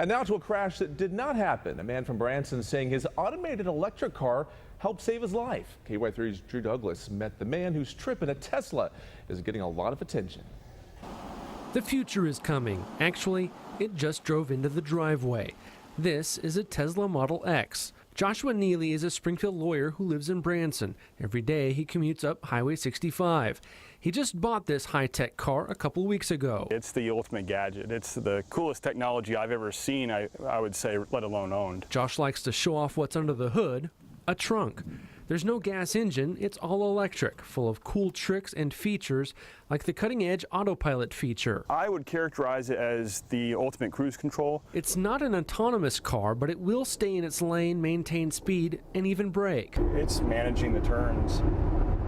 And now to a crash that did not happen. A man from Branson saying his automated electric car helped save his life. KY3's Drew Douglas met the man whose trip in a Tesla is getting a lot of attention. The future is coming. Actually, it just drove into the driveway. This is a Tesla Model X. Joshua Neely is a Springfield lawyer who lives in Branson. Every day he commutes up Highway 65. He just bought this high-tech car a couple weeks ago. It's the ultimate gadget. It's the coolest technology I've ever seen, I would say, let alone owned. Josh likes to show off what's under the hood, a trunk. There's no gas engine, it's all electric, full of cool tricks and features like the cutting-edge autopilot feature. I would characterize it as the ultimate cruise control. It's not an autonomous car, but it will stay in its lane, maintain speed, and even brake. It's managing the turns.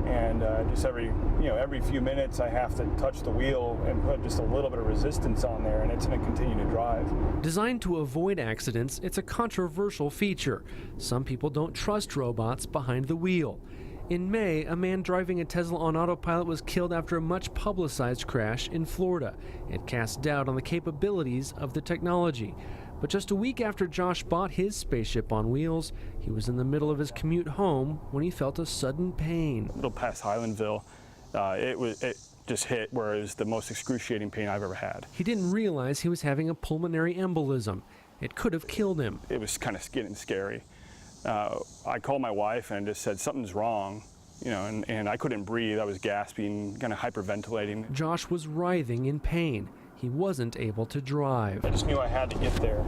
And just every few minutes I have to touch the wheel and put just a little bit of resistance on there, and it's going to continue to drive. Designed to avoid accidents, it's a controversial feature. Some people don't trust robots behind the wheel. In May, a man driving a Tesla on autopilot was killed after a much publicized crash in Florida. It cast doubt on the capabilities of the technology. But just a week after Josh bought his spaceship on wheels, he was in the middle of his commute home when he felt a sudden pain. A little past Highlandville, it just hit where it was the most excruciating pain I've ever had. He didn't realize he was having a pulmonary embolism. It could have killed him. It was kind of getting scary. I called my wife and just said something's wrong, and I couldn't breathe. I was gasping, kind of hyperventilating. Josh was writhing in pain. He wasn't able to drive. I just knew I had to get there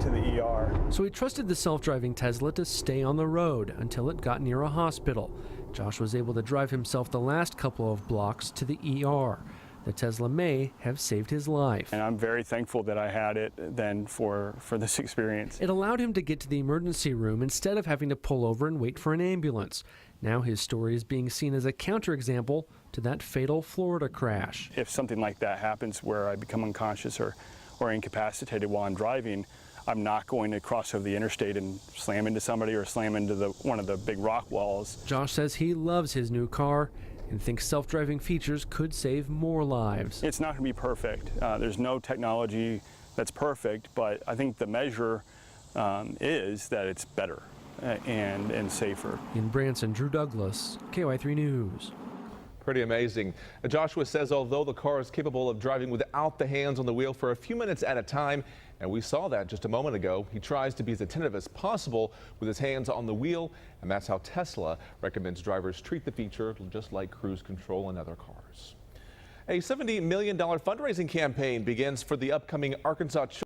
to the ER. So he trusted the self-driving Tesla to stay on the road until it got near a hospital. Josh was able to drive himself the last couple of blocks to the ER. The Tesla may have saved his life. And I'm very thankful that I had it then for this experience. It allowed him to get to the emergency room instead of having to pull over and wait for an ambulance. Now his story is being seen as a counterexample to that fatal Florida crash. If something like that happens where I become unconscious or incapacitated while I'm driving, I'm not going to cross over the interstate and slam into somebody or slam into one of the big rock walls. Josh says he loves his new car and thinks self-driving features could save more lives. It's not going to be perfect. There's no technology that's perfect, but I think the measure is that it's better and safer. In Branson, Drew Douglas, KY3 News. Pretty amazing. Joshua says although the car is capable of driving without the hands on the wheel for a few minutes at a time, and we saw that just a moment ago, he tries to be as attentive as possible with his hands on the wheel, and that's how Tesla recommends drivers treat the feature, just like cruise control in other cars. A $70 million fundraising campaign begins for the upcoming Arkansas